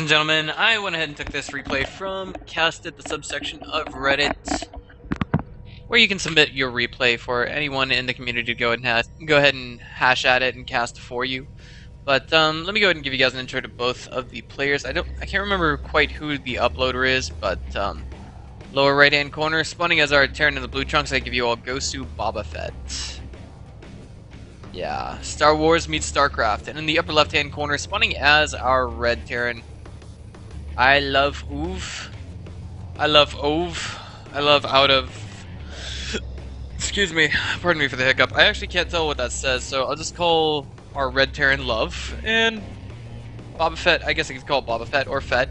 and gentlemen, I went ahead and took this replay from Casted, the subsection of Reddit, where you can submit your replay for anyone in the community to go ahead and hash at it and cast for you. But let me go ahead and give you guys an intro to both of the players. I can't remember quite who the uploader is, but lower right hand corner, spawning as our Terran in the blue trunks, I give you all BoBaFeTT. Yeah, Star Wars meets StarCraft, and in the upper left hand corner, spawning as our red Terran, iloveoov. I love out of. Excuse me, pardon me for the hiccup. I actually can't tell what that says, so I'll just call our red Terran Love, and BoBaFeTT, I guess I could call it BoBaFeTT or Fett.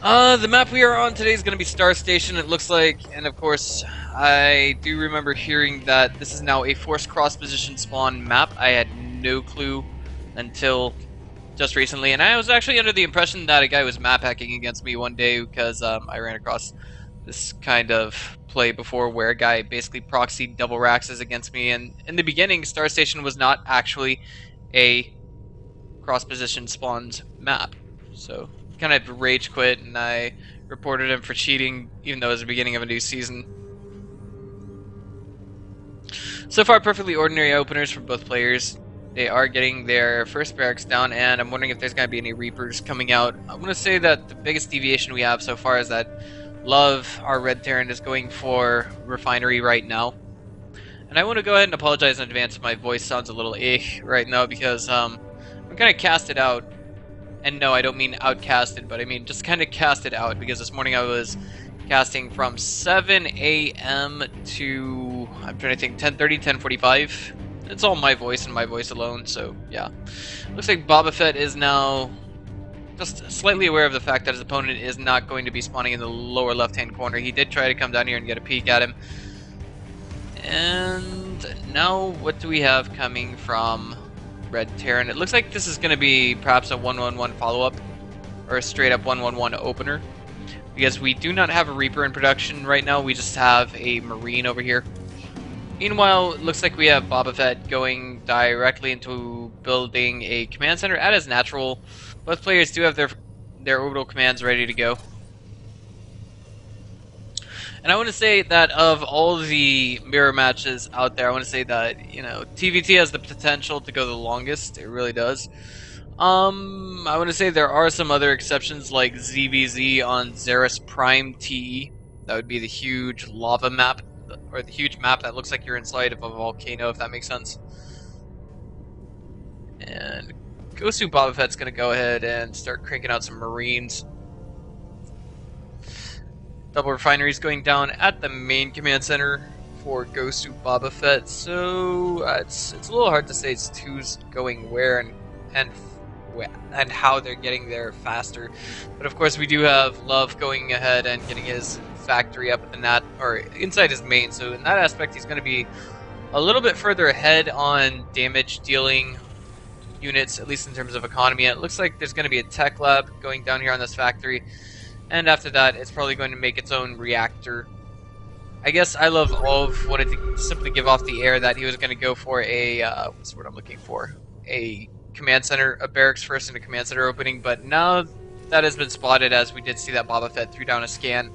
The map we are on today is going to be Star Station, it looks like, and of course, I do remember hearing that this is now a forced cross-position spawn map. I had no clue until just recently, and I was actually under the impression that a guy was map hacking against me one day because I ran across this kind of play before where a guy basically proxied double raxes against me, and in the beginning, Star Station was not actually a cross-position spawned map, so kind of rage quit, and I reported him for cheating, even though it was the beginning of a new season. So far, perfectly ordinary openers for both players. They are getting their first barracks down, and I'm wondering if there's going to be any Reapers coming out. I'm going to say that the biggest deviation we have so far is that Love, our red Terran, is going for Refinery right now. And I want to go ahead and apologize in advance if my voice sounds a little right now, because I'm kind of casted out. And no, I don't mean outcasted, but I mean just kind of casted out, because this morning I was casting from 7 a.m. to, I'm trying to think, 10:30, 10:45. It's all my voice and my voice alone, so yeah. Looks like BoBaFeTT is now just slightly aware of the fact that his opponent is not going to be spawning in the lower left-hand corner. He did try to come down here and get a peek at him. And now what do we have coming from red Terran? It looks like this is going to be perhaps a 1-1-1 follow-up, or a straight-up 1-1-1 opener, because we do not have a Reaper in production right now. We just have a Marine over here. Meanwhile, it looks like we have BoBaFeTT going directly into building a command center at his natural. Both players do have their orbital commands ready to go. And I want to say that of all the mirror matches out there, I want to say that, you know, TVT has the potential to go the longest. It really does. I want to say there are some other exceptions, like ZVZ on Xeris Prime TE. That would be the huge lava map, or the huge map that looks like you're inside of a volcano, if that makes sense. And Go5U BoBaFeTT's going to go ahead and start cranking out some Marines. Double refineries going down at the main command center for Go5U BoBaFeTT. So it's a little hard to say it's who's going where and how they're getting there faster. But of course, we do have Love going ahead and getting his factory up at the nat, or inside his main. So in that aspect, he's going to be a little bit further ahead on damage dealing units, at least in terms of economy. It looks like there's going to be a tech lab going down here on this factory, and after that, it's probably going to make its own reactor. I guess iloveoov wanted to simply give off the air that he was going to go for a what's the word I'm looking for? A command center, a barracks first, and a command center opening. But now that has been spotted, as we did see that BoBaFeTT threw down a scan.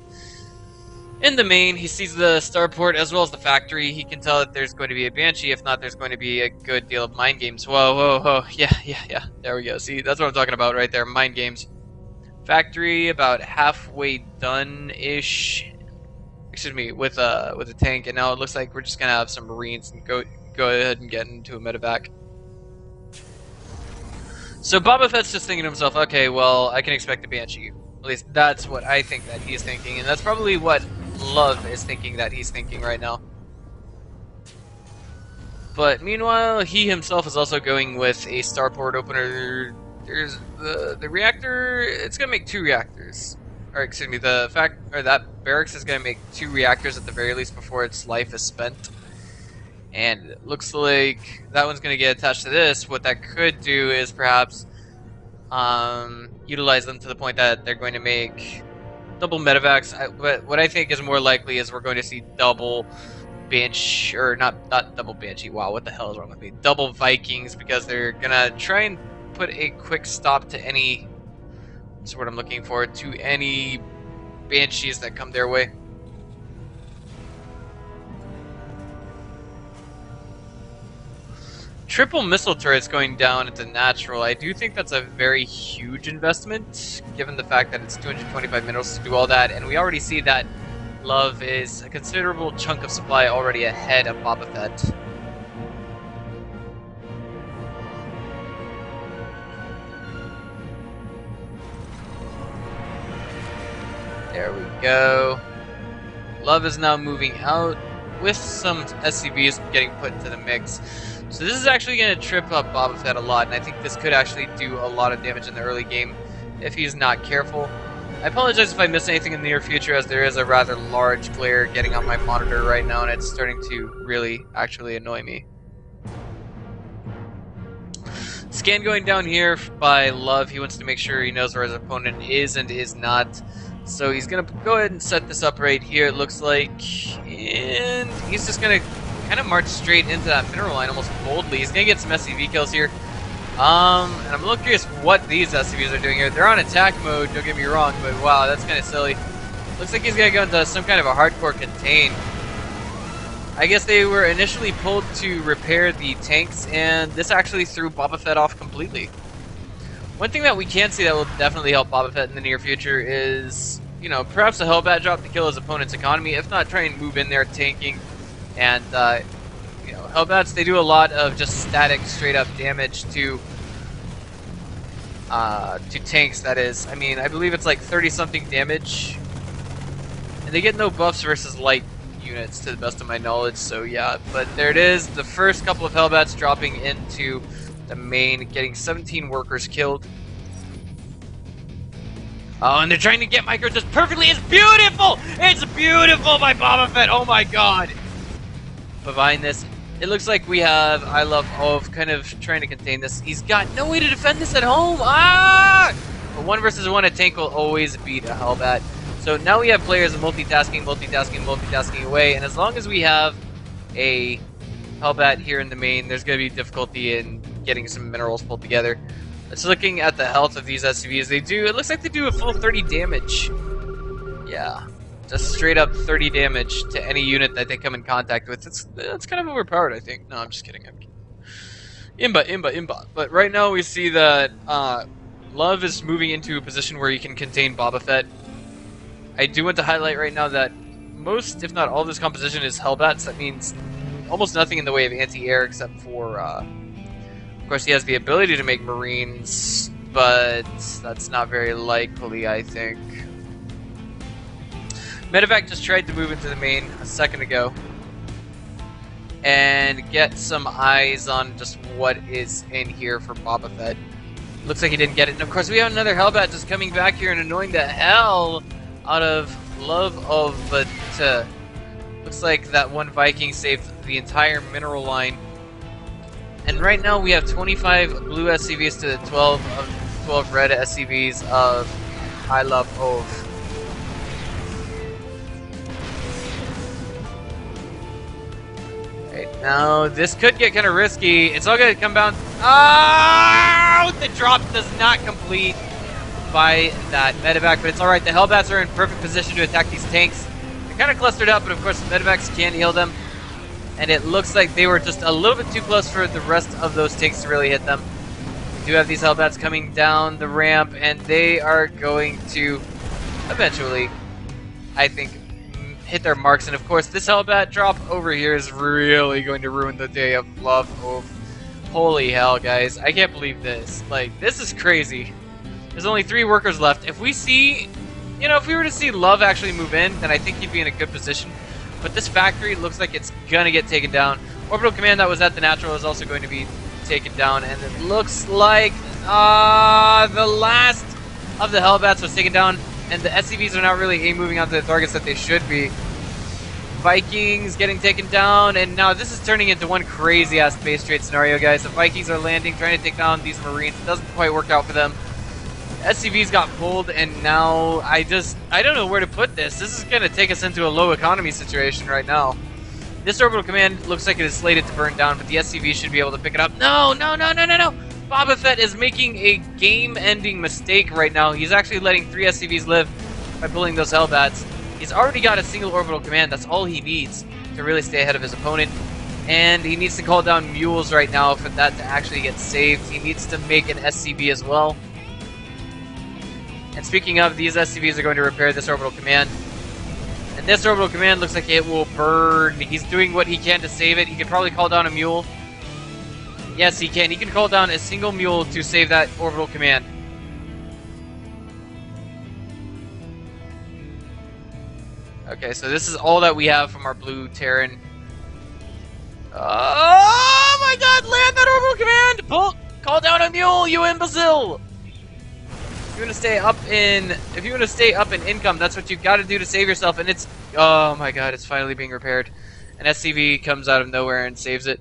In the main, he sees the starport as well as the factory. He can tell that there's going to be a Banshee. If not, there's going to be a good deal of mind games. Whoa, whoa, whoa. Yeah. There we go. See, that's what I'm talking about right there. Mind games. Factory about halfway done-ish. Excuse me, with a tank. And now it looks like we're just going to have some Marines and go ahead and get into a medevac. So BoBaFeTT's just thinking to himself, okay, well, I can expect a Banshee. At least that's what I think that he's thinking. And that's probably what Love is thinking that he's thinking right now. But meanwhile, he himself is also going with a starport opener. There's the reactor. It's gonna make 2 reactors, or excuse me, that barracks is gonna make 2 reactors at the very least before its life is spent. And it looks like that one's gonna get attached to this. What that could do is perhaps utilize them to the point that they're going to make double medevacs. But what I think is more likely is we're going to see double not double Banshee. Wow, what the hell is wrong with me? Double Vikings, because they're gonna try and put a quick stop to any, that's what I'm looking for, to any Banshees that come their way. Triple missile turrets going down at the natural. I do think that's a very huge investment, given the fact that it's 225 minerals to do all that, and we already see that Love is a considerable chunk of supply already ahead of BoBaFeTT. There we go. Love is now moving out with some SCVs getting put into the mix. So this is actually going to trip up BoBaFeTT a lot, and I think this could actually do a lot of damage in the early game if he's not careful. I apologize if I miss anything in the near future, as there is a rather large glare getting on my monitor right now, and it's starting to really actually annoy me. Scan going down here by Love. He wants to make sure he knows where his opponent is and is not. So he's going to go ahead and set this up right here, it looks like, and he's just going to kind of march straight into that mineral line almost boldly. He's going to get some SCV kills here. And I'm a little curious what these SCVs are doing here. They're on attack mode, don't get me wrong, but wow, that's kind of silly. Looks like he's going to go into some kind of a hardcore contain. I guess they were initially pulled to repair the tanks, and this actually threw BoBaFeTT off completely. One thing that we can see that will definitely help BoBaFeTT in the near future is, you know, perhaps a Hellbat drop to kill his opponent's economy. If not, try and move in there tanking. And, you know, Hellbats, they do a lot of just static, straight-up damage to tanks, that is. I mean, I believe it's like 30-something damage. And they get no buffs versus light units, to the best of my knowledge, so yeah. But there it is, the first couple of Hellbats dropping into the main, getting 17 workers killed. Oh, and they're trying to get micro just perfectly. It's beautiful! It's beautiful by BoBaFeTT! Oh my god! Behind this, it looks like we have iloveoov kind of trying to contain this. He's got no way to defend this at home! Ah! But 1 versus 1, a tank will always beat a Hellbat. So now we have players multitasking, multitasking, multitasking away, and as long as we have a Hellbat here in the main, there's going to be difficulty in getting some minerals pulled together. Just looking at the health of these SCVs, it looks like they do a full 30 damage. Yeah, just straight up 30 damage to any unit that they come in contact with. It's kind of overpowered, I think. No, I'm just kidding. Imba. But right now we see that Love is moving into a position where he can contain BoBaFeTT. I do want to highlight right now that most, if not all, of this composition is Hellbats. That means almost nothing in the way of anti-air except for, of course, he has the ability to make Marines, but that's not very likely, I think. Medevac just tried to move into the main a second ago and get some eyes on just what is in here for BoBaFeTT. Looks like he didn't get it. And of course, we have another Hellbat just coming back here and annoying the hell out of iloveoov. Looks like that one Viking saved the entire mineral line. And right now we have 25 blue SCVs to the 12 red SCVs of iloveoov. Right now, this could get kind of risky. It's all going to come down. Oh! The drop does not complete by that medevac, but it's alright. The Hellbats are in perfect position to attack these tanks. They're kind of clustered up, but of course the medevacs can heal them. And it looks like they were just a little bit too close for the rest of those tanks to really hit them. We do have these Hellbats coming down the ramp, and they are going to eventually, I think, hit their marks. And of course, this Hellbat drop over here is really going to ruin the day of iloveoov. Holy hell, guys. I can't believe this. Like, this is crazy. There's only 3 workers left. If we see, you know, if we were to see Love actually move in, then I think he'd be in a good position. But this factory looks like it's gonna get taken down. Orbital command that was at the natural is also going to be taken down, and it looks like the last of the Hellbats was taken down, and the SCVs are not really moving onto the targets that they should be. Vikings getting taken down, and now this is turning into one crazy ass base trade scenario, guys. The Vikings are landing, trying to take down these Marines. It doesn't quite work out for them. SCVs got pulled, and now I don't know where to put this. This is going to take us into a low economy situation right now. This orbital command looks like it is slated to burn down, but the SCV should be able to pick it up. No! BoBaFeTT is making a game-ending mistake right now. He's actually letting 3 SCVs live by pulling those Hellbats. He's already got a single orbital command. That's all he needs to really stay ahead of his opponent. And he needs to call down mules right now for that to actually get saved. He needs to make an SCV as well. And speaking of, these SCVs are going to repair this orbital command. And this orbital command looks like it will burn. He's doing what he can to save it. He could probably call down a mule. Yes, he can. He can call down a single mule to save that orbital command. Okay, so this is all that we have from our blue Terran. Oh my god, land that orbital command! Pull! Call down a mule, you imbecile! If you want to stay up in income, that's what you gotta do to save yourself, and it's... Oh my god, it's finally being repaired. An SCV comes out of nowhere and saves it.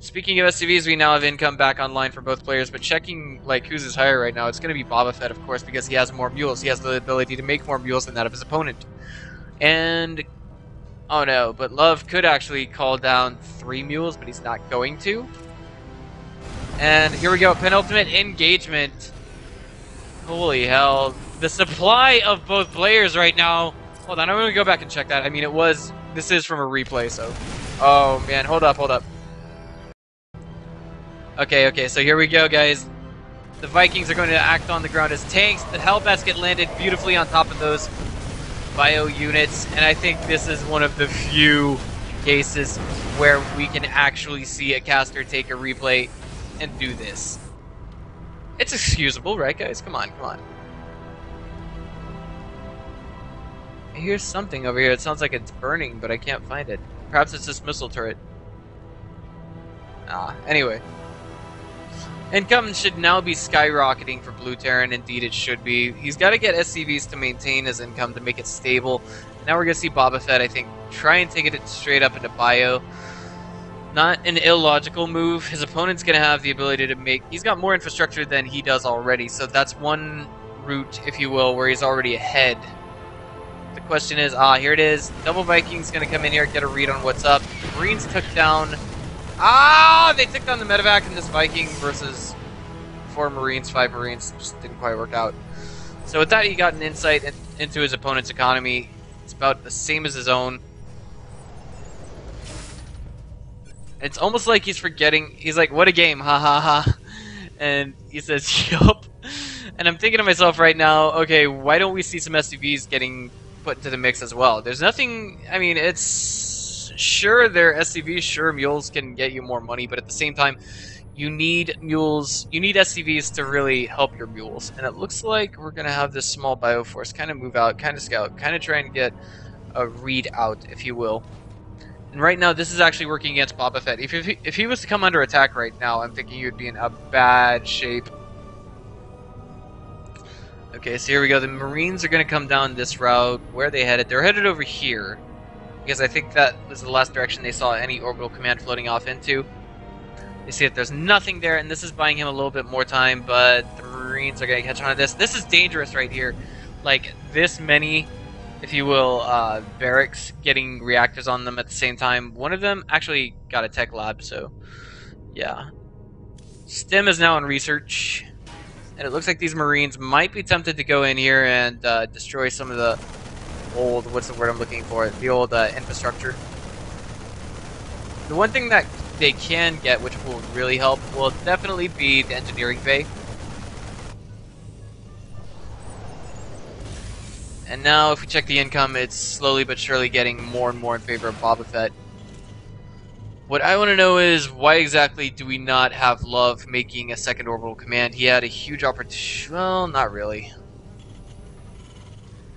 Speaking of SCVs, we now have income back online for both players, but checking like who's his higher right now, it's going to be BoBaFeTT, of course, because he has more mules. He has the ability to make more mules than that of his opponent. And... oh no, but Love could actually call down 3 mules, but he's not going to. And here we go, penultimate engagement. Holy hell. The supply of both players right now... Hold on, I'm going to go back and check that. I mean, it was... This is from a replay, so... Oh man, hold up. Okay, so here we go, guys. The Vikings are going to act on the ground as tanks. The Hellbats get landed beautifully on top of those bio units, and I think this is one of the few cases where we can actually see a caster take a replay and do this. It's excusable, right, guys? Come on. I hear something over here. It sounds like it's burning, but I can't find it. Perhaps it's this missile turret. Anyway. Income should now be skyrocketing for Blue Terran. Indeed, it should be. He's got to get SCVs to maintain his income to make it stable. Now we're going to see BoBaFeTT, I think, try and take it straight up into bio. Not an illogical move. His opponent's going to have the ability to make... He's got more infrastructure than he does already, so that's one route, if you will, where he's already ahead. The question is, here it is. Double Viking's going to come in here, get a read on what's up. The Marines took down... they took down the medevac in this Viking versus 4 Marines, 5 Marines. Just didn't quite work out. So with that, he got an insight into his opponent's economy. It's about the same as his own. It's almost like he's forgetting. He's like, what a game, ha ha ha. And he says, yup. And I'm thinking to myself right now, okay, why don't we see some SCVs getting put into the mix as well? There's nothing, I mean, it's... Sure, they're SCVs, sure, mules can get you more money, but at the same time, you need mules, you need SCVs to really help your mules. And it looks like we're going to have this small bioforce kind of move out, kind of scout, kind of try and get a read out, if you will. And right now, this is actually working against BoBaFeTT. If he was to come under attack right now, I'm thinking he would be in a bad shape. Okay, so here we go. The Marines are going to come down this route. Where are they headed? They're headed over here. Because I think that was the last direction they saw any orbital command floating off into. You see that there's nothing there, and this is buying him a little bit more time, but the Marines are going to catch on to this. This is dangerous right here. Like, this many, if you will, barracks getting reactors on them at the same time. One of them actually got a tech lab, so yeah. STEM is now in research, and it looks like these Marines might be tempted to go in here and destroy some of the old, what's the word I'm looking for? The old infrastructure. The one thing that they can get, which will really help, will definitely be the engineering bay. And now, if we check the income, it's slowly but surely getting more and more in favor of BoBaFeTT. What I want to know is, why exactly do we not have Love making a second orbital command? He had a huge opportunity. Well, not really.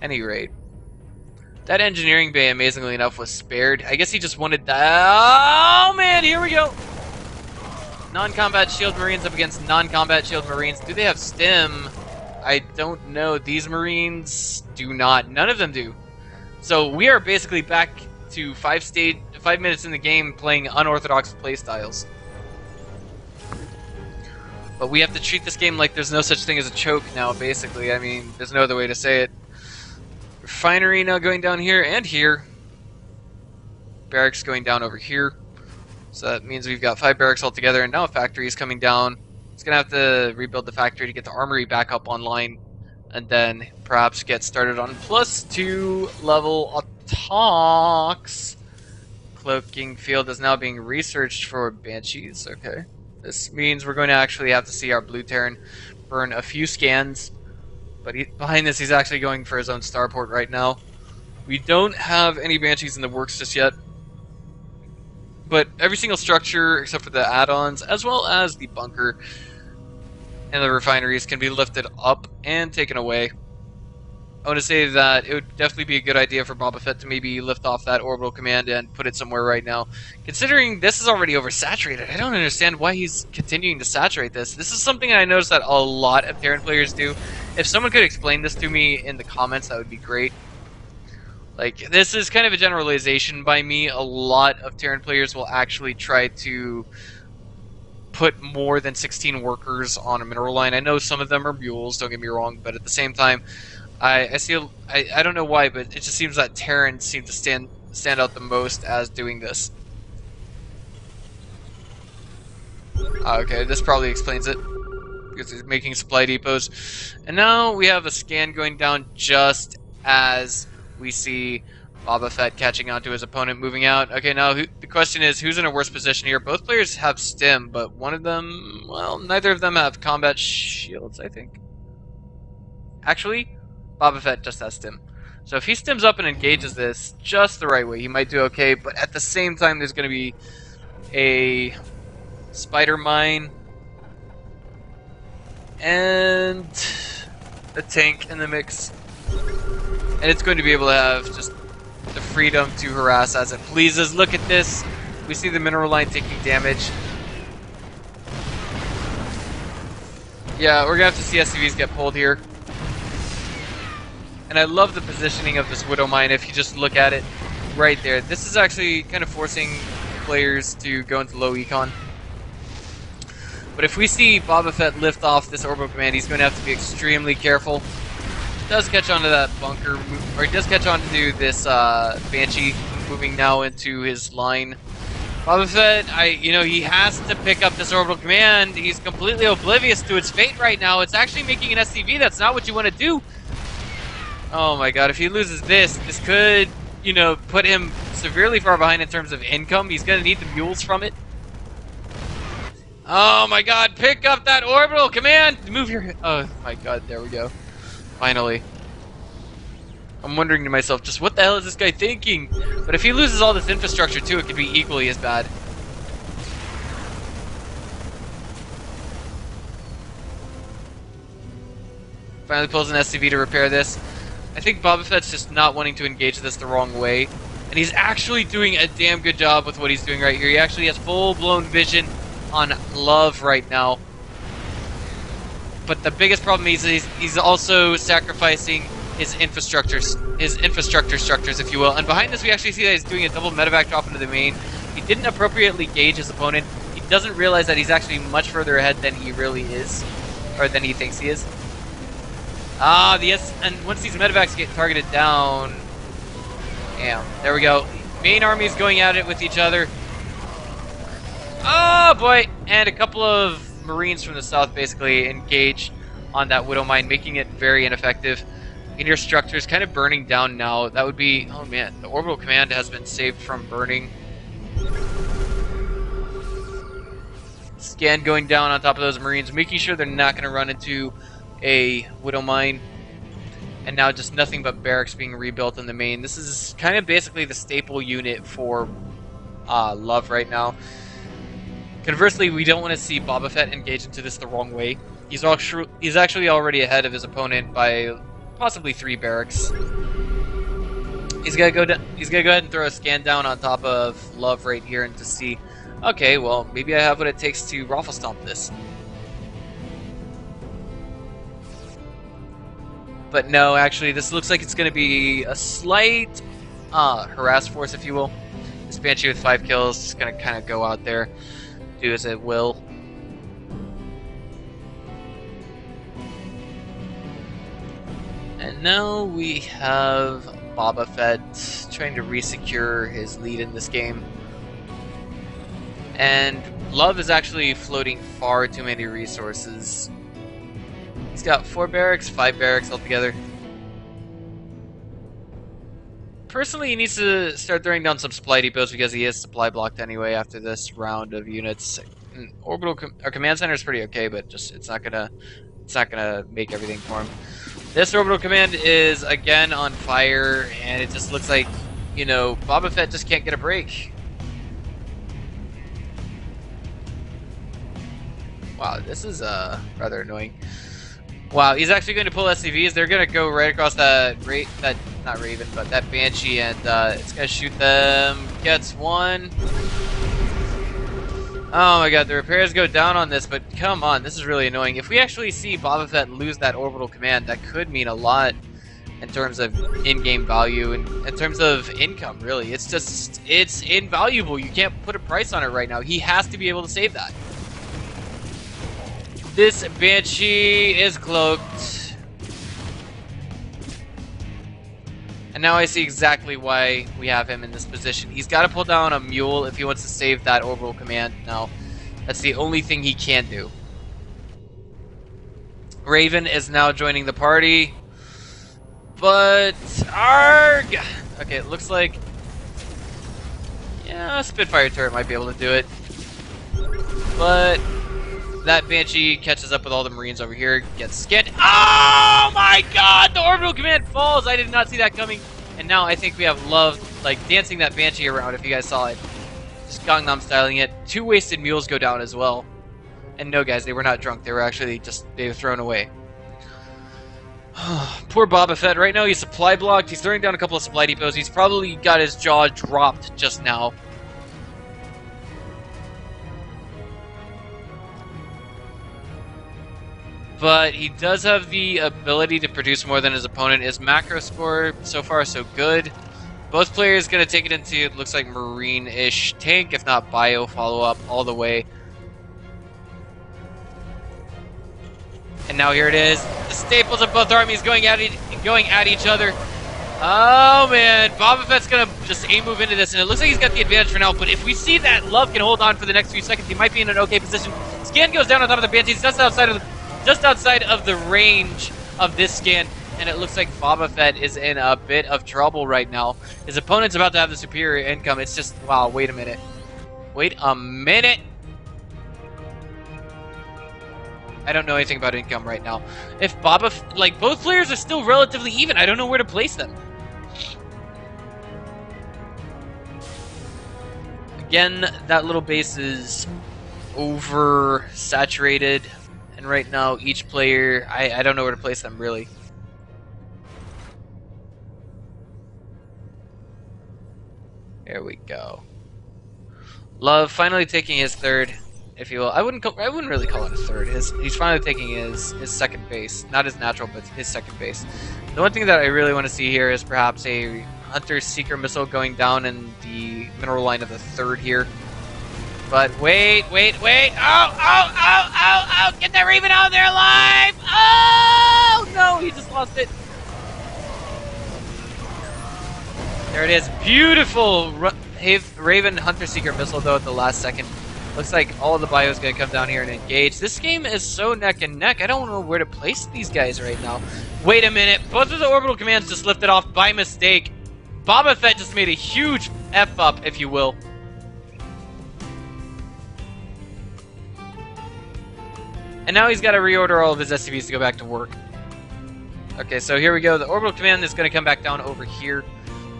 At any rate. That engineering bay, amazingly enough, was spared. I guess he just wanted that. Oh man, here we go. Non-combat shield Marines up against non-combat shield Marines. Do they have stim? I don't know. These Marines do not. None of them do. So we are basically back to 5 minutes in the game playing unorthodox playstyles. But we have to treat this game like there's no such thing as a choke now, basically. I mean, there's no other way to say it. Refinery now going down here and here. Barracks going down over here. So that means we've got 5 barracks altogether, and now a factory is coming down. He's gonna have to rebuild the factory to get the armory back up online, and then perhaps get started on +2 level attacks. Cloaking field is now being researched for banshees. Okay, this means we're going to actually have to see our blue Terran burn a few scans. But behind this, he's actually going for his own starport right now. We don't have any banshees in the works just yet. But every single structure, except for the add-ons, as well as the bunker and the refineries, can be lifted up and taken away. I want to say that it would definitely be a good idea for BoBaFeTT to maybe lift off that orbital command and put it somewhere right now. Considering this is already oversaturated, I don't understand why he's continuing to saturate this. This is something I noticed that a lot of Terran players do. If someone could explain this to me in the comments, that would be great. Like, this is kind of a generalization by me. A lot of Terran players will actually try to put more than 16 workers on a mineral line. I know some of them are mules, don't get me wrong, but at the same time, I don't know why, but it just seems that Terrans seem to stand out the most as doing this. Okay, this probably explains it, because he's making supply depots. And now we have a scan going down just as we see BoBaFeTT catching on to his opponent, moving out. Okay, now the question is, who's in a worse position here? Both players have stim, but one of them, well, neither of them have combat shields, I think. Actually, BoBaFeTT just has stim. So if he stims up and engages this just the right way, he might do okay, but at the same time, there's going to be a spider mine and a tank in the mix. And it's going to be able to have just the freedom to harass as it pleases. Look at this. We see the mineral line taking damage. Yeah, we're going to have to see SCVs get pulled here. And I love the positioning of this Widow Mine if you just look at it right there. This is actually kind of forcing players to go into low econ. But if we see BoBaFeTT lift off this orbital command, he's going to have to be extremely careful. He does catch onto that bunker, or he does catch onto this Banshee moving now into his line. BoBaFeTT, you know, he has to pick up this orbital command. He's completely oblivious to its fate right now. It's actually making an SCV. That's not what you want to do. Oh my god, if he loses this, this could, you know, put him severely far behind in terms of income. He's going to need the mules from it. Oh my god, pick up that orbital command! Move your... Oh my god, there we go. Finally. I'm wondering to myself, just what the hell is this guy thinking? But if he loses all this infrastructure too, it could be equally as bad. Finally pulls an SCV to repair this. I think BoBaFett's just not wanting to engage this the wrong way. And he's actually doing a damn good job with what he's doing right here. He actually has full-blown vision on love right now. But the biggest problem is he's also sacrificing his infrastructure structures, if you will. And behind this, we actually see that he's doing a double medevac drop into the main. He didn't appropriately gauge his opponent. He doesn't realize that he's actually much further ahead than he really is, or than he thinks he is. Ah, and once these medevacs get targeted down, damn, there we go. Main armies going at it with each other. Oh boy, and a couple of Marines from the south basically engaged on that Widow Mine, making it very ineffective. In your structures kind of burning down now. That would be, oh man, the orbital command has been saved from burning. Scan going down on top of those Marines, making sure they're not going to run into a Widow Mine. And now just nothing but barracks being rebuilt in the main. This is kind of basically the staple unit for Love right now. Conversely, we don't want to see BoBaFeTT engage into this the wrong way. He's actually already ahead of his opponent by possibly 3 barracks. He's gonna go ahead and throw a scan down on top of Love right here and to see, okay, well, maybe I have what it takes to raffle stomp this. But no, actually, this looks like it's going to be a slight harass force, if you will. This Banshee with 5 kills is going to kind of go out there, do as it will. And now we have BoBaFeTT trying to resecure his lead in this game. And Love is actually floating far too many resources. He's got 4 barracks, 5 barracks altogether. Personally, he needs to start throwing down some supply depots because he is supply blocked anyway after this round of units. Orbital our command center is pretty okay, but just it's not gonna make everything for him. This orbital command is again on fire, and it just looks like, you know, BoBaFeTT just can't get a break. Wow, this is rather annoying. Wow, he's actually going to pull SCVs. They're going to go right across that not Raven, but that Banshee, and it's going to shoot them. Gets one. Oh my god, the repairs go down on this, but come on, this is really annoying. If we actually see BoBaFeTT lose that orbital command, that could mean a lot in terms of in-game value and in terms of income, really. It's just, it's invaluable. You can't put a price on it right now. He has to be able to save that. This Banshee is cloaked. And now I see exactly why we have him in this position. He's got to pull down a mule if he wants to save that orbital command. Now, that's the only thing he can do. Raven is now joining the party. But, arg! Okay, it looks like, yeah, a Spitfire turret might be able to do it. But that Banshee catches up with all the Marines over here, gets skinned. Oh my god! The orbital command falls! I did not see that coming. And now I think we have Love, like, dancing that Banshee around, if you guys saw it. Just Gangnam styling it. 2 wasted mules go down as well. And no, guys, they were not drunk. They were actually just, they were thrown away. Poor BoBaFeTT. Right now he's supply blocked. He's throwing down a couple of supply depots. He's probably got his jaw dropped just now. But he does have the ability to produce more than his opponent. His macro score, so far, so good. Both players going to take it into, it looks like, Marine-ish tank, if not bio follow-up all the way. And now here it is. The staples of both armies going at each other. Oh, man. BoBaFeTT's going to just move into this, and it looks like he's got the advantage for now. But if we see that Love can hold on for the next few seconds, he might be in an okay position. Scan goes down on top of the Banshees, just outside of the range of this scan, and it looks like BoBaFeTT is in a bit of trouble right now. His opponent's about to have the superior income. It's just, wow, wait a minute. Wait a minute. I don't know anything about income right now. If BoBaFeTT, like, both players are still relatively even, I don't know where to place them. Again, that little base is oversaturated. And right now, each player, I don't know where to place them, really. There we go. Love finally taking his third, if you will. I wouldn't really call it a third. He's finally taking his second base. Not his natural, but his second base. The one thing that I really want to see here is perhaps a Hunter-Seeker missile going down in the mineral line of the third here. But wait! Oh! Get that Raven out there alive! Oh! No, he just lost it. There it is. Beautiful Raven Hunter-Seeker missile, though, at the last second. Looks like all of the bio is going to come down here and engage. This game is so neck and neck. I don't know where to place these guys right now. Wait a minute. Both of the orbital commands just lifted off by mistake. BoBaFeTT just made a huge F-up, if you will. And now he's got to reorder all of his SCVs to go back to work. Okay, so here we go. The orbital command is going to come back down over here.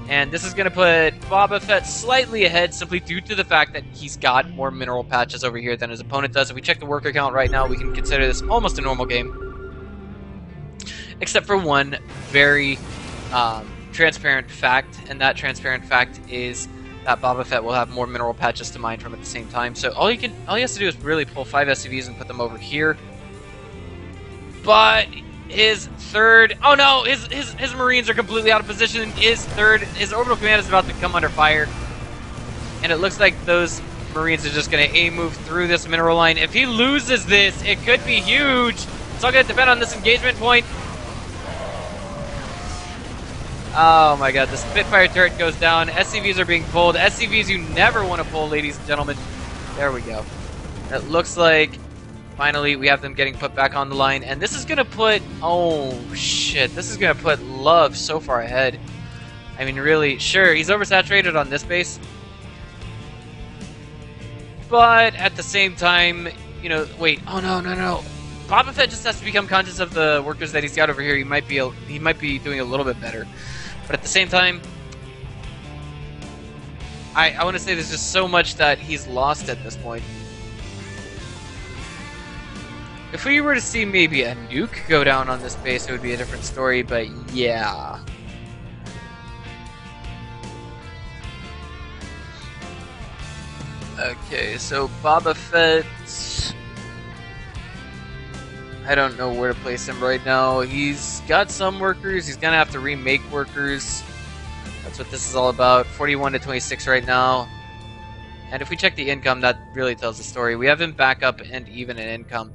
And this is going to put BoBaFeTT slightly ahead simply due to the fact that he's got more mineral patches over here than his opponent does. If we check the worker count right now, we can consider this almost a normal game. Except for one very transparent fact, and that transparent fact is that BoBaFeTT will have more mineral patches to mine from at the same time. So all he has to do is really pull 5 SCVs and put them over here. But his third, oh no, his Marines are completely out of position. His orbital command is about to come under fire. And it looks like those Marines are just going to move through this mineral line. If he loses this, it could be huge. It's all going to depend on this engagement point. Oh my god, the Spitfire turret goes down. SCVs are being pulled. SCVs you never want to pull, ladies and gentlemen. There we go. It looks like finally we have them getting put back on the line, and this is gonna put, oh shit, this is gonna put Love so far ahead. I mean, really, sure, he's oversaturated on this base, but at the same time, you know, wait, oh no. BoBaFeTT just has to become conscious of the workers that he's got over here. He might be doing a little bit better, but at the same time, I want to say there's just so much that he's lost at this point. If we were to see maybe a nuke go down on this base, it would be a different story, but yeah. Okay, so BoBaFeTT, I don't know where to place him right now. He's got some workers, he's gonna have to remake workers. That's what this is all about. 41 to 26 right now. And if we check the income, that really tells the story. We have him back up and even in income.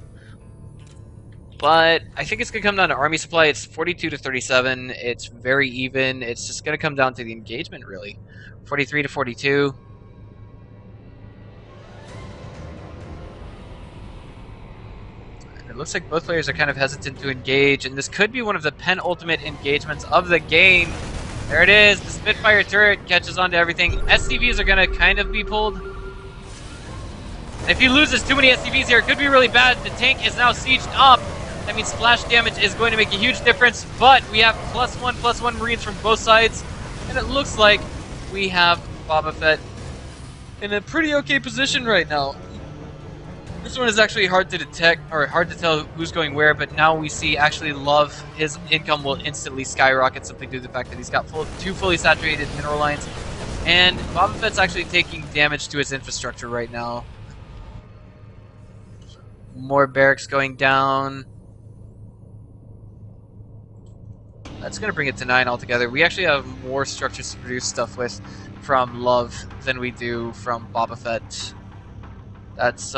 But I think it's going to come down to army supply. It's 42 to 37. It's very even. It's just going to come down to the engagement, really. 43 to 42. And it looks like both players are kind of hesitant to engage, and this could be one of the penultimate engagements of the game. There it is. The Spitfire turret catches on to everything. SCVs are going to kind of be pulled. And if he loses too many SCVs here, it could be really bad. The tank is now sieged up. That means splash damage is going to make a huge difference, but we have +1/+1 Marines from both sides, and it looks like we have BoBaFeTT in a pretty okay position right now. This one is actually hard to detect, or hard to tell who's going where, but now we see actually Love, his income will instantly skyrocket simply due to the fact that he's got two fully saturated mineral lines, and BoBaFett's actually taking damage to his infrastructure right now. More barracks going down. That's going to bring it to 9 altogether. We actually have more structures to produce stuff with from Love than we do from BoBaFeTT. That's,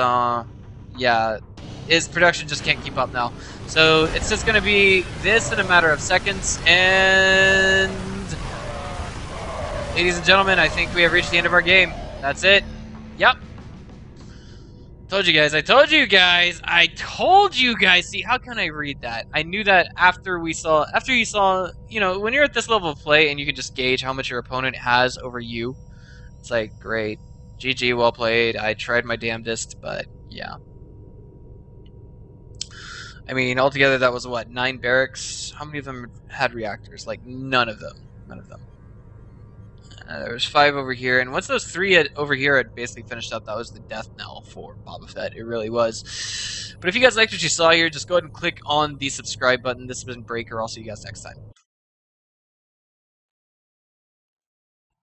yeah, his production just can't keep up now. So it's just going to be this in a matter of seconds. And, ladies and gentlemen, I think we have reached the end of our game. That's it. Yep. Told you guys, I told you guys, see, how can I read that? I knew that after you saw, you know, when you're at this level of play and you can just gauge how much your opponent has over you, it's like, great, GG, well played, I tried my damnedest, but yeah. I mean, altogether that was what, 9 barracks? How many of them had reactors? Like, none of them. There was 5 over here, and once those 3 over here had basically finished up, that was the death knell for BoBaFeTT. It really was. But if you guys liked what you saw here, just go ahead and click on the subscribe button. This has been Breaker. I'll see you guys next time.